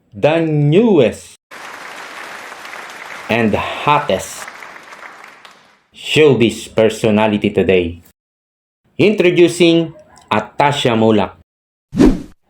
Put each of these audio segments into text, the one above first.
the newest and hottest showbiz personality today. Introducing Atasha Mulak.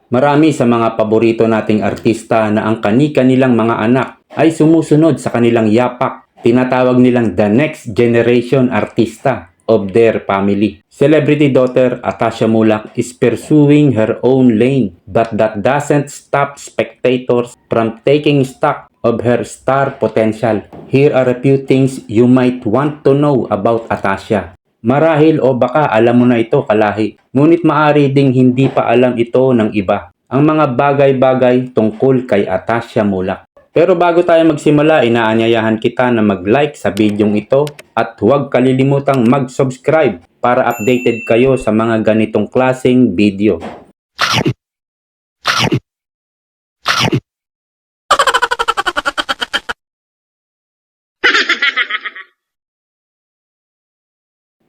Marami sa mga paborito nating artista na ang kani-kanilang mga anak ay sumusunod sa kanilang yapak. Tinatawag nilang the next generation artista of their family. Celebrity daughter Atasha Mulak is pursuing her own lane, but that doesn't stop spectators from taking stock of her star potential. Here are a few things you might want to know about Atasha. Marahil o baka alam mo na ito kalahi, ngunit maaari ding hindi pa alam ito ng iba. Ang mga bagay-bagay tungkol kay Atasha Mulak. Pero bago tayo magsimula, inaanyayahan kita na mag-like sa bidyong ito at huwag kalilimutang mag-subscribe para updated kayo sa mga ganitong klaseng video.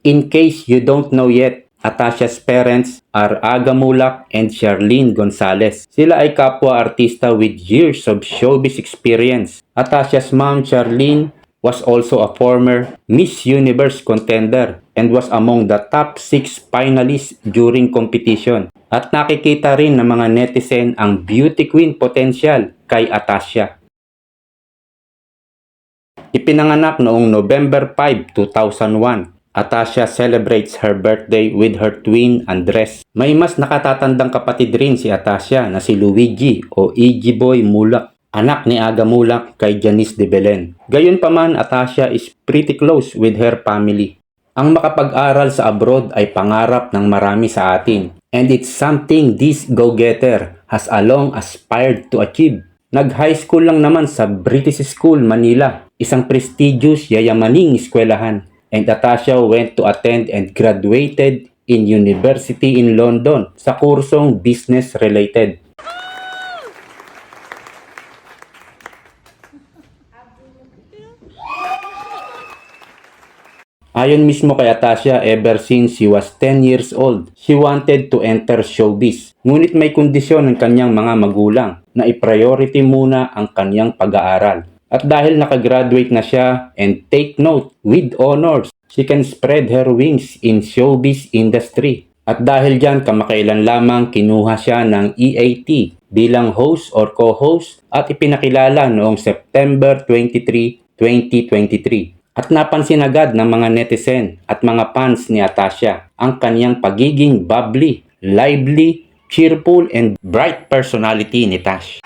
In case you don't know yet, Atasha's parents are Aga Mulak and Charlene Gonzalez. Sila ay kapwa-artista with years of showbiz experience. Atasha's mom, Charlene, was also a former Miss Universe contender and was among the top 6 finalists during competition. At nakikita rin ng mga netizen ang beauty queen potential kay Atasha. Ipinanganak noong November 5, 2001. Atasha celebrates her birthday with her twin Andres. May mas nakatatandang kapatid rin si Atasha na si Luigi o Iggy Boy Mulak, anak ni Aga Mulak kay Janice de Belen. Gayunpaman, Atasha is pretty close with her family. Ang makapag-aral sa abroad ay pangarap ng marami sa atin, and it's something this go-getter has long aspired to achieve. Nag-high school lang naman sa British School, Manila, isang prestigious yayamaning eskwelahan. And Atasha went to attend and graduated in University in London sa kursong business related. Ayon mismo kay Atasha, ever since she was 10 years old, she wanted to enter showbiz. Ngunit may kondisyon ng kanyang mga magulang na i-priority muna ang kanyang pag-aaral. At dahil nakagraduate na siya and take note with honors, she can spread her wings in showbiz industry. At dahil dyan, kamakailan lamang kinuha siya ng EAT bilang host or co-host at ipinakilala noong September 23, 2023. At napansin agad ng mga netizen at mga fans ni Atasha ang kanyang pagiging bubbly, lively, cheerful, and bright personality ni Tash.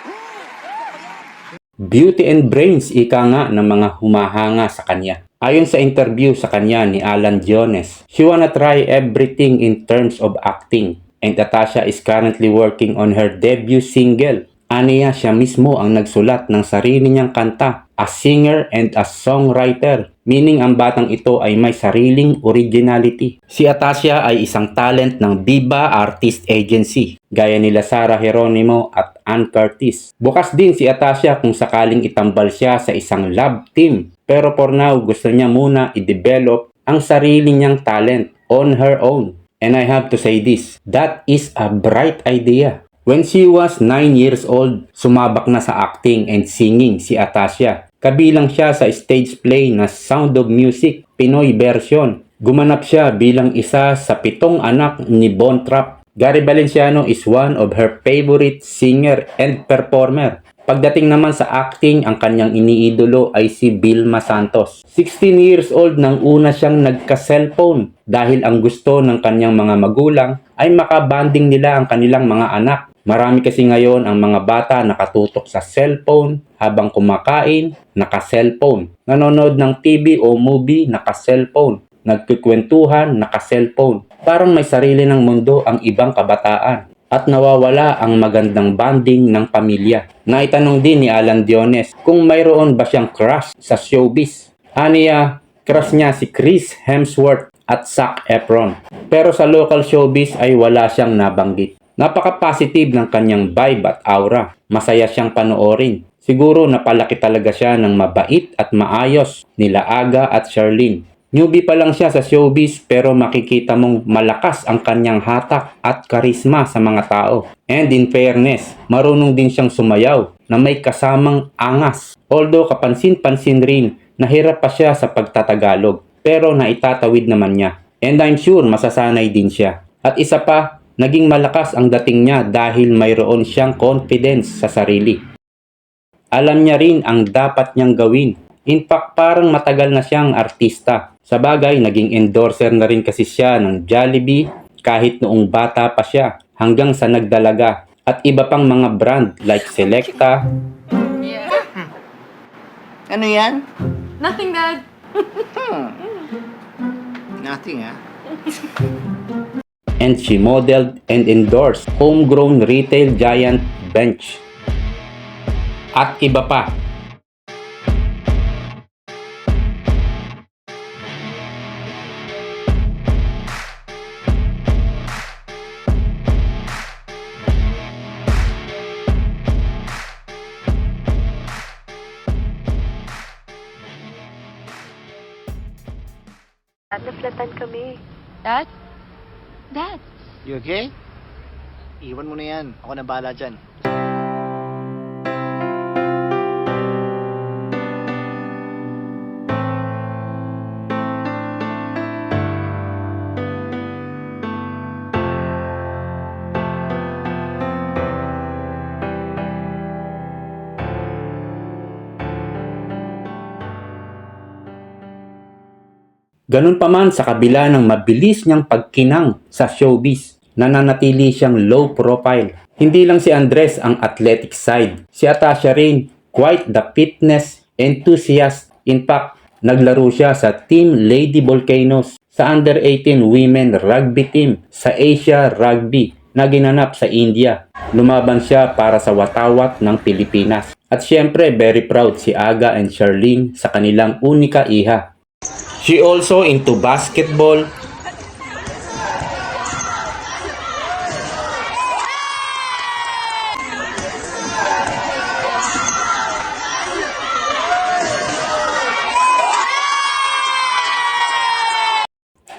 Beauty and brains ika nga ng mga humahanga sa kanya. Ayon sa interview sa kanya ni Alan Jones, she wanna try everything in terms of acting. And Atasha is currently working on her debut single. Aniya siya mismo ang nagsulat ng sarili niyang kanta, a singer and a songwriter. Meaning ang batang ito ay may sariling originality. Si Atasha ay isang talent ng Viva Artist Agency, gaya nila Sarah Geronimo at Ann Curtis. Bukas din si Atasha kung sakaling itambal siya sa isang lab team. Pero for now, gusto niya muna i-develop ang sarili niyang talent on her own. And I have to say this, that is a bright idea. When she was 9 years old, sumabak na sa acting and singing si Atasha. Kabilang siya sa stage play na Sound of Music, Pinoy version. Gumanap siya bilang isa sa 7 anak ni Von Trapp. Gary Valenciano is one of her favorite singer and performer. Pagdating naman sa acting, ang kanyang iniidolo ay si Vilma Santos. 16 years old nang una siyang nagka-cellphone dahil ang gusto ng kanyang mga magulang ay makabanding nila ang kanilang mga anak. Marami kasi ngayon ang mga bata nakatutok sa cellphone habang kumakain, naka-cellphone. Nanonood ng TV o movie, naka-cellphone. Nagkikwentuhan, naka-cellphone. Parang may sarili ng mundo ang ibang kabataan. At nawawala ang magandang bonding ng pamilya. Naitanong din ni Alan Diones kung mayroon ba siyang crush sa showbiz. Aniya, crush niya si Chris Hemsworth at Zac Efron. Pero sa local showbiz ay wala siyang nabanggit. Napaka-positive ng kanyang vibe at aura. Masaya siyang panoorin. Siguro napalaki talaga siya ng mabait at maayos nila Aga at Charlene. Newbie pa lang siya sa showbiz pero makikita mong malakas ang kanyang hatak at karisma sa mga tao. And in fairness, marunong din siyang sumayaw. na may kasamang angas. Although kapansin-pansin rin na hirap pa siya sa pagtatagalog, pero naitatawid naman niya. And I'm sure masasanay din siya. At isa pa, naging malakas ang dating niya dahil mayroon siyang confidence sa sarili. Alam niya rin ang dapat niyang gawin. In fact, parang matagal na siyang artista. Sa bagay, naging endorser na rin kasi siya ng Jollibee kahit noong bata pa siya hanggang sa nagdalaga at iba pang mga brand like Selecta. Ano yan? Nothing, Dad. Nothing, ha? And she modeled and endorsed homegrown retail giant Bench. At iba pa. Naflatan kami. Dad? Dad? You okay? Iwan mo na yan. Ako na bahala dyan. Ganun pa man sa kabila ng mabilis niyang pagkinang sa showbiz, nananatili siyang low profile. Hindi lang si Andres ang athletic side. Si Atasha rin, quite the fitness enthusiast. In fact, naglaro siya sa Team Lady Volcanoes sa Under-18 Women Rugby Team sa Asia Rugby na ginanap sa India. Lumaban siya para sa watawat ng Pilipinas. At syempre, very proud si Aga and Charlene sa kanilang unika iha. She also into basketball,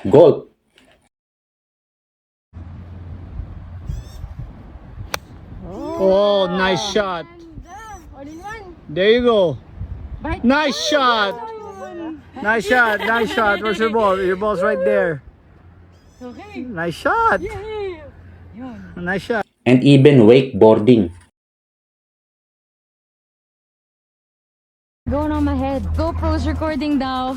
golf, Oh, nice shot. There you go. Nice shot. Nice shot. Nice shot. Where's your ball? Your ball's right there. Nice shot. Nice shot. and even wakeboarding. Going on my head. GoPro's recording daw.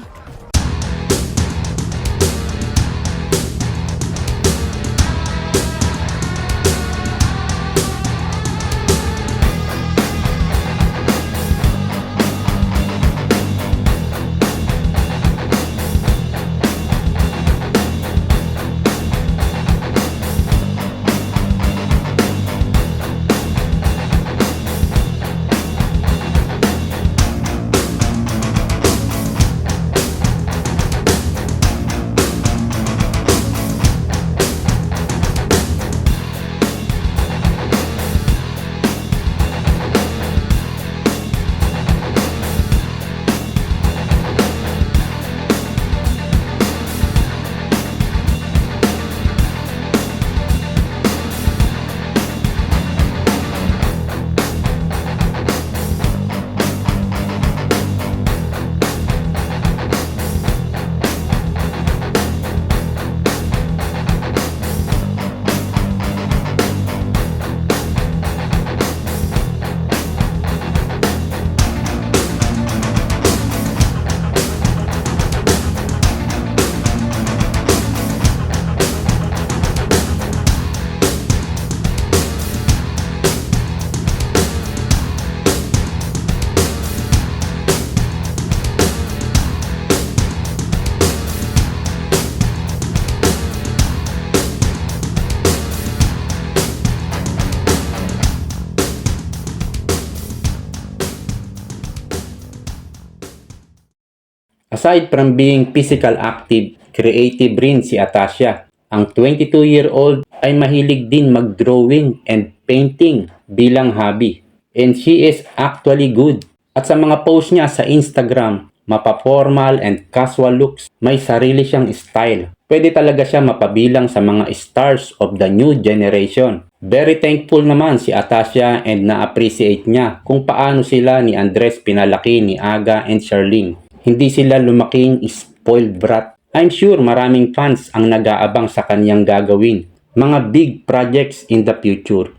Aside from being physical active, creative rin si Atasha. Ang 22-year-old ay mahilig din mag-drawing and painting bilang hobby. And she is actually good. At sa mga post niya sa Instagram, mapa-formal and casual looks, may sarili siyang style. Pwede talaga siya mapabilang sa mga stars of the new generation. Very thankful naman si Atasha and na-appreciate niya kung paano sila ni Andres pinalaki ni Aga and Charlene. Hindi sila lumaking spoiled brat. I'm sure maraming fans ang nag-aabang sa kanyang gagawin. Mga big projects in the future.